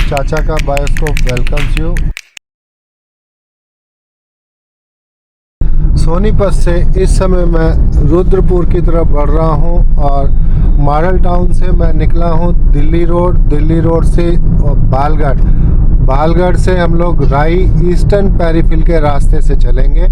चाचा का bioscope welcomes you. Sonipat से इस समय मैं रुद्रपुर की तरफ बढ़ रहा हूं और मॉडल टाउन से मैं निकला हूं दिल्ली रोड से और बालगढ़ से हम लोग राई ईस्टर्न पेरीफिल के रास्ते से चलेंगे।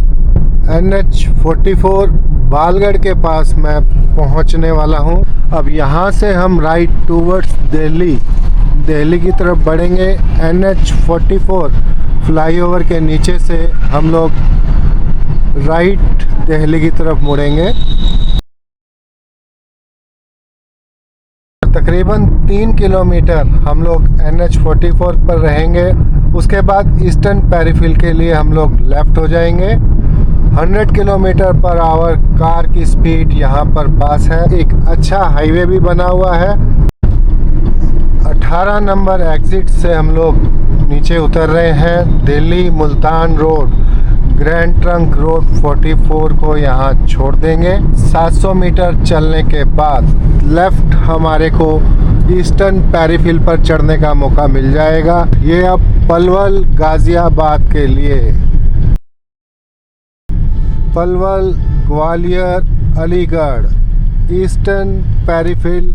NH44 बालगढ़ के पास मैं पहुंचने वाला हूं। अब यहां से हम राइट टूवर्ड्स दिल्ली की तरफ बढ़ेंगे। NH44 फ्लाईओवर के नीचे से हम लोग राइट दिल्ली की तरफ मुड़ेंगे। तकरीबन 3 किलोमीटर हम लोग NH44 पर रहेंगे। उसके बाद ईस्टर्न पेरीफिल के लिए हम लोग लेफ्ट हो जाएंगे। 100 किलोमीटर पर आवर कार की स्पीड यहाँ पर पास है। एक अच्छा हाईवे भी बना हुआ है। 18 नंबर एग्जिट से हम लोग नीचे उतर रहे हैं। Delhi Multan road grand trunk road 44 को यहाँ छोड़ देंगे। 700 मीटर चलने के बाद लेफ्ट हमारे को ईस्टर्न पेरीफिल पर चढ़ने का मौका मिल जाएगा। ये अब पलवल गाजियाबाद के लिए, पलवल ग्वालियर अलीगढ़ ईस्टर्न पेरीफिल।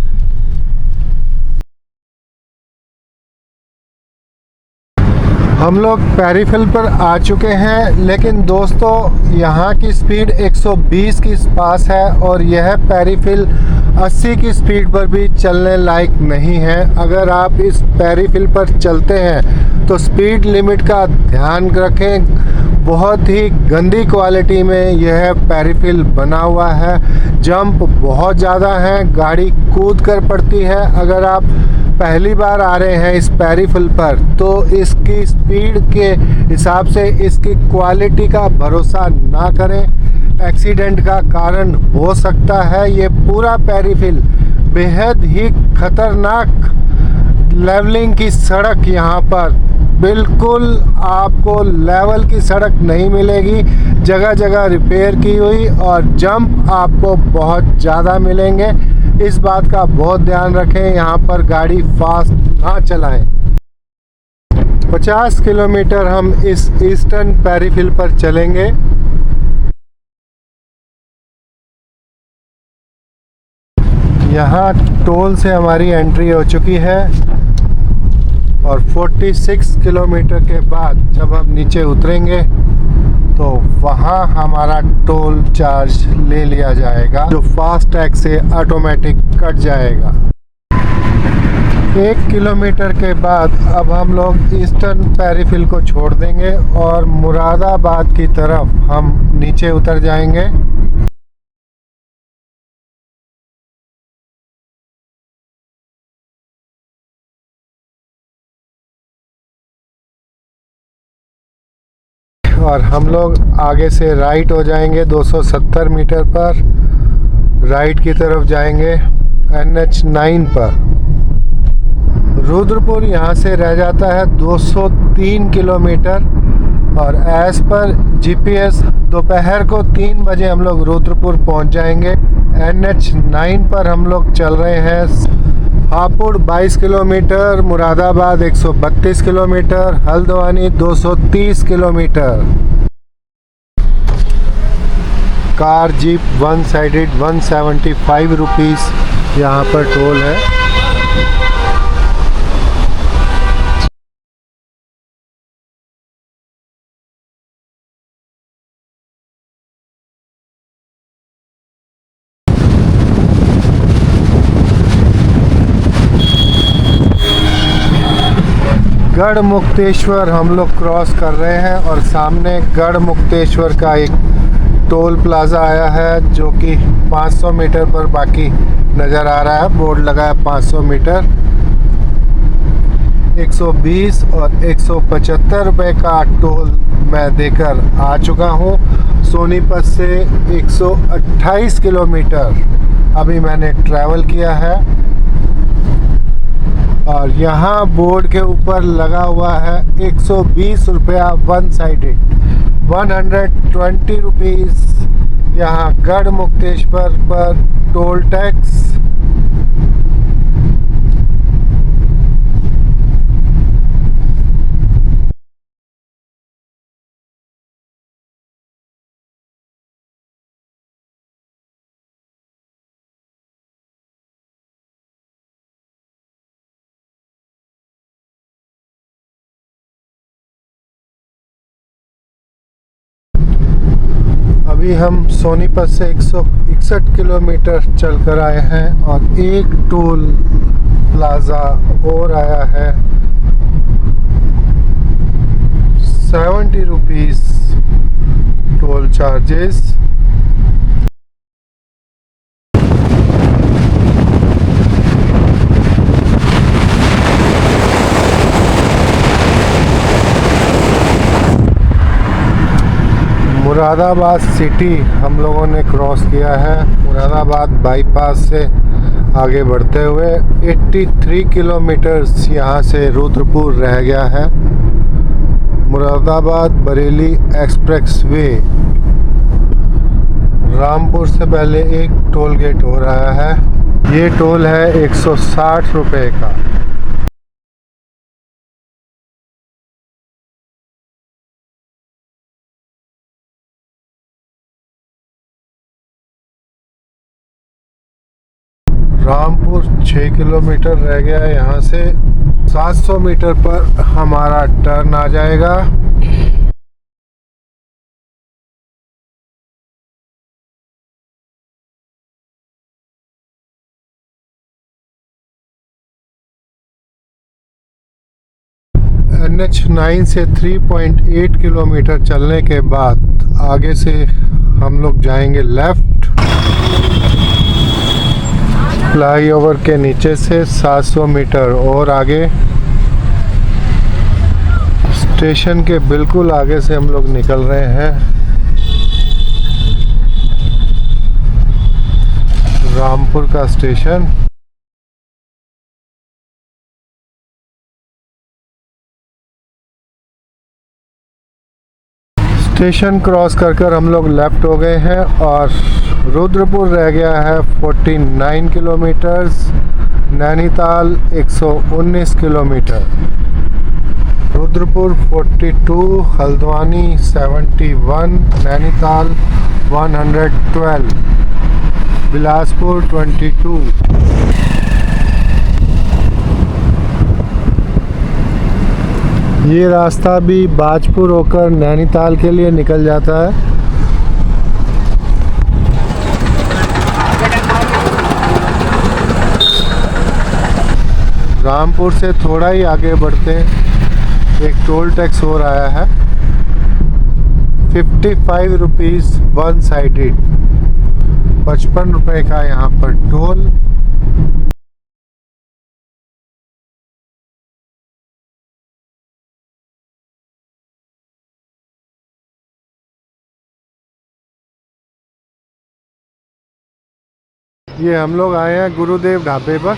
हम लोग पेरीफिल पर आ चुके हैं, लेकिन दोस्तों यहाँ की स्पीड 120 की पास है और यह पेरीफिल 80 की स्पीड पर भी चलने लायक नहीं है। अगर आप इस पेरीफिल पर चलते हैं तो स्पीड लिमिट का ध्यान रखें। बहुत ही गंदी क्वालिटी में यह पेरीफिल बना हुआ है। जंप बहुत ज़्यादा है, गाड़ी कूद कर पड़ती है। अगर आप पहली बार आ रहे हैं इस पेरीफिल पर तो इसकी स्पीड के हिसाब से इसकी क्वालिटी का भरोसा ना करें, एक्सीडेंट का कारण हो सकता है। ये पूरा पेरीफिल बेहद ही खतरनाक लेवलिंग की सड़क, यहाँ पर बिल्कुल आपको लेवल की सड़क नहीं मिलेगी। जगह जगह रिपेयर की हुई और जंप आपको बहुत ज़्यादा मिलेंगे। इस बात का बहुत ध्यान रखें, यहाँ पर गाड़ी फास्ट ना चलाएं। 50 किलोमीटर हम इस ईस्टर्न पेरीफिल पर चलेंगे। यहाँ टोल से हमारी एंट्री हो चुकी है और 46 किलोमीटर के बाद जब हम नीचे उतरेंगे तो वहाँ हमारा टोल चार्ज ले लिया जाएगा, जो फास्ट टैग से ऑटोमेटिक कट जाएगा। 1 किलोमीटर के बाद अब हम लोग ईस्टर्न पेरीफिल को छोड़ देंगे और मुरादाबाद की तरफ हम नीचे उतर जाएंगे। और हम लोग आगे से राइट हो जाएंगे। 270 मीटर पर राइट की तरफ जाएंगे NH9 पर। रुद्रपुर यहाँ से रह जाता है 203 किलोमीटर और एज पर GPS दोपहर को 3 बजे हम लोग रुद्रपुर पहुँच जाएंगे। NH9 पर हम लोग चल रहे हैं। Hapur 22 kilometre, Moradabad 132 kilometre, Haldwani 230 kilometre. Car jeep one sided 175 rupees यहाँ पर टोल है। गढ़ मुक्तेश्वर हम लोग क्रॉस कर रहे हैं और सामने गढ़ मुक्तेश्वर का एक टोल प्लाज़ा आया है जो कि 500 मीटर पर बाकी नज़र आ रहा है। बोर्ड लगा है 500 मीटर। 120 और 175 रुपये का टोल मैं देकर आ चुका हूँ। सोनीपत से 128 किलोमीटर अभी मैंने ट्रैवल किया है और यहाँ बोर्ड के ऊपर लगा हुआ है 120 रुपया वन साइडेड, 120 रुपीज़ यहाँ गढ़ मुक्तेश्वर पर टोल टैक्स। अभी हम सोनीपत से 161 किलोमीटर चलकर आए हैं और एक टोल प्लाज़ा और आया है। 70 rupees toll charges. Moradabad city हम लोगों ने क्रॉस किया है। मुरादाबाद बाईपास से आगे बढ़ते हुए 83 किलोमीटर्स यहाँ से रुद्रपुर रह गया है। Moradabad Bareilly expressway. रामपुर से पहले एक टोल गेट हो रहा है। ये टोल है 160 रुपये का। रामपुर 6 किलोमीटर रह गया है। यहाँ से 700 मीटर पर हमारा टर्न आ जाएगा। NH9 से 3.8 किलोमीटर चलने के बाद आगे से हम लोग जाएंगे लेफ्ट। फ्लाईओवर के नीचे से 700 मीटर और आगे स्टेशन के बिल्कुल आगे से हम लोग निकल रहे हैं। रामपुर का स्टेशन। स्टेशन क्रॉस कर हम लोग लेफ्ट हो गए हैं और रुद्रपुर रह गया है 49 किलोमीटर्स। नैनीताल 119 किलोमीटर। रुद्रपुर 42, हल्द्वानी 71, नैनीताल 112, बिलासपुर 22। ये रास्ता भी बाजपुर होकर नैनीताल के लिए निकल जाता है। रामपुर से थोड़ा ही आगे बढ़ते एक टोल टैक्स और आया है 55 रुपीज़ वन साइडेड। 55 रुपये का यहाँ पर टोल। ये हम लोग आए हैं गुरुदेव ढाबे पर।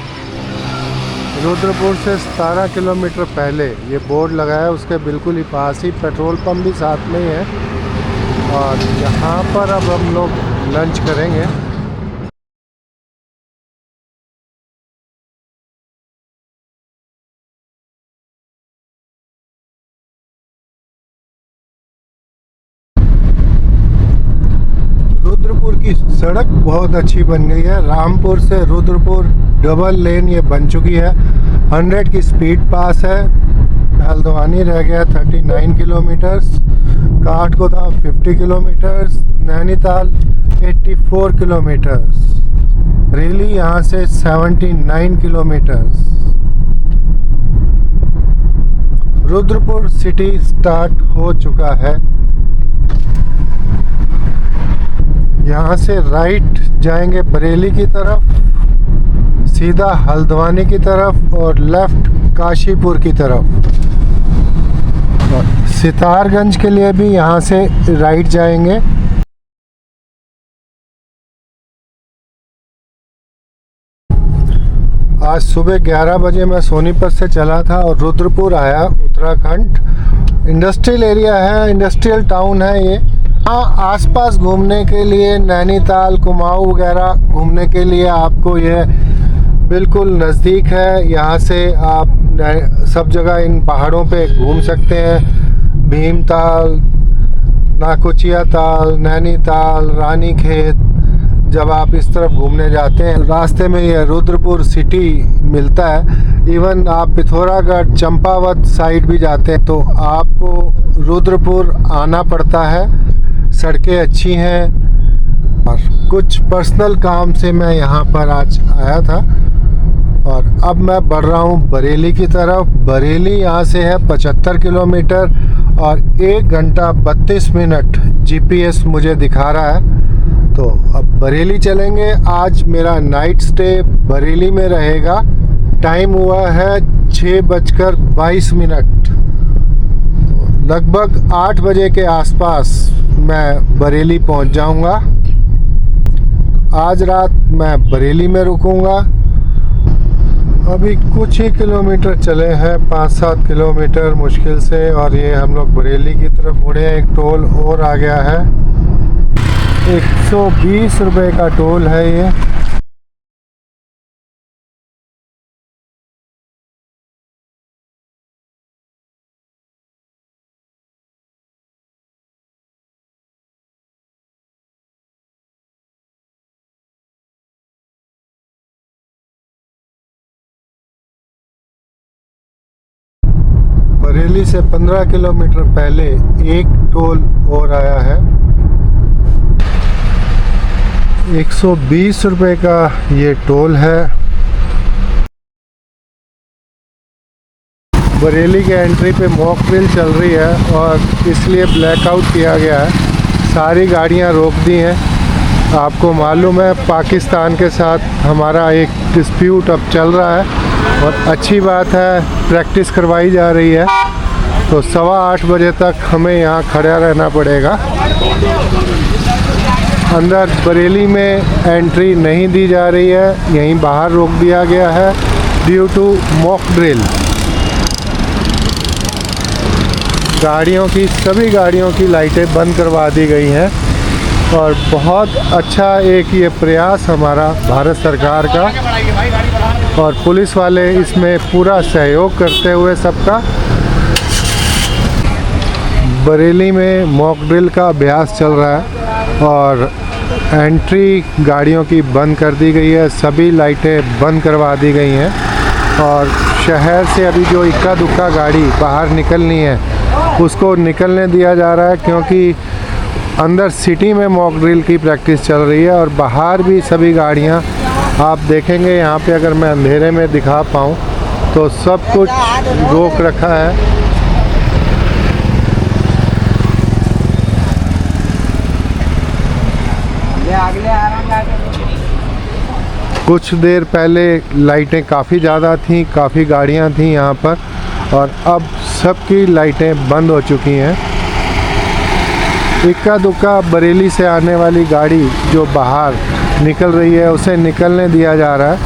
रुद्रपुर से 17 किलोमीटर पहले ये बोर्ड लगा है, उसके बिल्कुल ही पास ही पेट्रोल पंप भी साथ में ही है और यहाँ पर अब हम लोग लंच करेंगे। रुद्रपुर की सड़क बहुत अच्छी बन गई है। रामपुर से रुद्रपुर डबल लेन ये बन चुकी है। 100 की स्पीड पास है। हल्द्वानी रह गया 39 kilometres. Kathgodam 50 kilometres. Nainital 84 kilometres. रेली यहाँ से 79 किलोमीटर्स। रुद्रपुर सिटी स्टार्ट हो चुका है। यहाँ से राइट जाएंगे बरेली की तरफ, सीधा हल्द्वानी की तरफ और लेफ्ट काशीपुर की तरफ। सितारगंज के लिए भी यहाँ से राइट जाएंगे। आज सुबह 11 बजे मैं सोनीपत से चला था और रुद्रपुर आया, उत्तराखंड। इंडस्ट्रियल एरिया है, इंडस्ट्रियल टाउन है ये। हाँ, आसपास घूमने के लिए नैनीताल, कुमाऊँ वगैरह घूमने के लिए आपको ये बिल्कुल नज़दीक है। यहाँ से आप सब जगह इन पहाड़ों पे घूम सकते हैं। भीमताल, नाकुचिया ताल, नैनीताल, रानीखेत। जब आप इस तरफ घूमने जाते हैं रास्ते में ये रुद्रपुर सिटी मिलता है। इवन आप पिथौरागढ़, चंपावत साइड भी जाते हैं तो आपको रुद्रपुर आना पड़ता है। सड़कें अच्छी हैं और कुछ पर्सनल काम से मैं यहाँ पर आज आया था और अब मैं बढ़ रहा हूँ बरेली की तरफ। बरेली यहाँ से है 75 किलोमीटर और 1 घंटा 32 मिनट जीपीएस मुझे दिखा रहा है। तो अब बरेली चलेंगे। आज मेरा नाइट स्टे बरेली में रहेगा। टाइम हुआ है 6:22। लगभग 8 बजे के आसपास मैं बरेली पहुंच जाऊंगा। आज रात मैं बरेली में रुकूंगा। अभी कुछ ही किलोमीटर चले हैं, 5-7 किलोमीटर मुश्किल से, और ये हम लोग बरेली की तरफ मुड़े। एक टोल और आ गया है, 120 रुपये का टोल है ये। बरेली से 15 किलोमीटर पहले एक टोल और आया है, 120 रुपये का ये टोल है। बरेली के एंट्री पे मॉक ड्रिल चल रही है और इसलिए ब्लैकआउट किया गया है। सारी गाड़ियां रोक दी हैं। आपको मालूम है पाकिस्तान के साथ हमारा एक डिस्प्यूट अब चल रहा है और अच्छी बात है, प्रैक्टिस करवाई जा रही है। तो 8:15 बजे तक हमें यहाँ खड़ा रहना पड़ेगा। अंदर बरेली में एंट्री नहीं दी जा रही है, यहीं बाहर रोक दिया गया है ड्यू टू मॉक ड्रिल। सभी गाड़ियों की लाइटें बंद करवा दी गई हैं और बहुत अच्छा एक ये प्रयास हमारा भारत सरकार का, और पुलिस वाले इसमें पूरा सहयोग करते हुए सबका। बरेली में मॉक ड्रिल का अभ्यास चल रहा है और एंट्री गाड़ियों की बंद कर दी गई है, सभी लाइटें बंद करवा दी गई हैं और शहर से अभी जो इक्का दुक्का गाड़ी बाहर निकलनी है उसको निकलने दिया जा रहा है, क्योंकि अंदर सिटी में मॉक ड्रिल की प्रैक्टिस चल रही है और बाहर भी सभी गाड़ियां आप देखेंगे। यहाँ पे अगर मैं अंधेरे में दिखा पाऊँ तो सब कुछ रोक रखा है। कुछ देर पहले लाइटें काफ़ी ज़्यादा थीं, काफ़ी गाड़ियाँ थीं यहाँ पर, और अब सबकी लाइटें बंद हो चुकी हैं। इक्का दुक्का बरेली से आने वाली गाड़ी जो बाहर निकल रही है उसे निकलने दिया जा रहा है।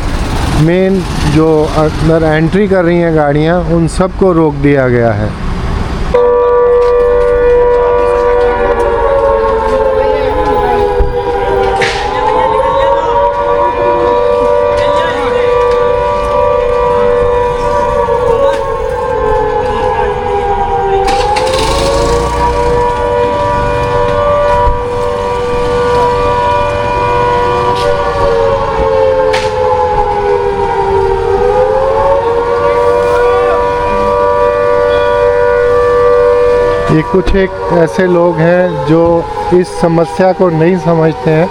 मेन जो अंदर एंट्री कर रही हैं गाड़ियाँ उन सबको रोक दिया गया है। ये कुछ एक ऐसे लोग हैं जो इस समस्या को नहीं समझते हैं।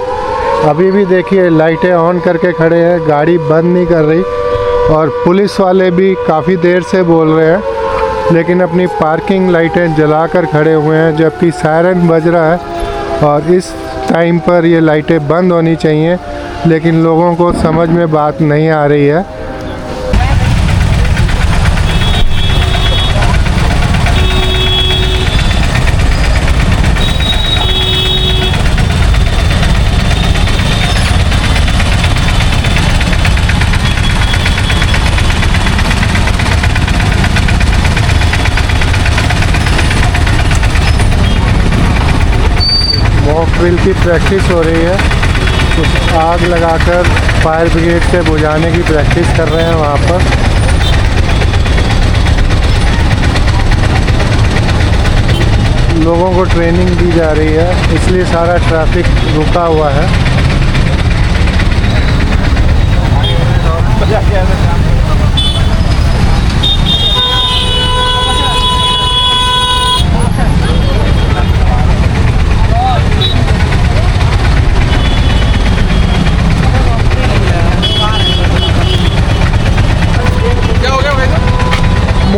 अभी भी देखिए लाइटें ऑन करके खड़े हैं, गाड़ी बंद नहीं कर रही, और पुलिस वाले भी काफ़ी देर से बोल रहे हैं लेकिन अपनी पार्किंग लाइटें जलाकर खड़े हुए हैं, जबकि सायरन बज रहा है और इस टाइम पर ये लाइटें बंद होनी चाहिए, लेकिन लोगों को समझ में बात नहीं आ रही है। मॉक ड्रिल की प्रैक्टिस हो रही है, कुछ आग लगाकर फायर ब्रिगेड से बुझाने की प्रैक्टिस कर रहे हैं वहाँ पर। लोगों को ट्रेनिंग दी जा रही है, इसलिए सारा ट्रैफिक रुका हुआ है।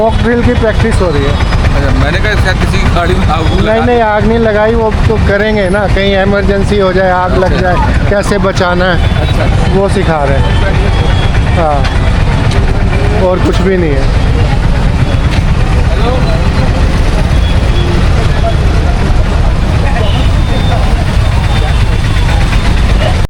मॉक ड्रिल की प्रैक्टिस हो रही है। अच्छा, मैंने कहा शायद किसी की गाड़ी में आग नहीं लगा नहीं, आग नहीं लगाई, वो तो करेंगे ना, कहीं इमरजेंसी हो जाए, आग लग जाए, कैसे बचाना है, अच्छा वो सिखा रहे हैं। हाँ, और कुछ भी नहीं है।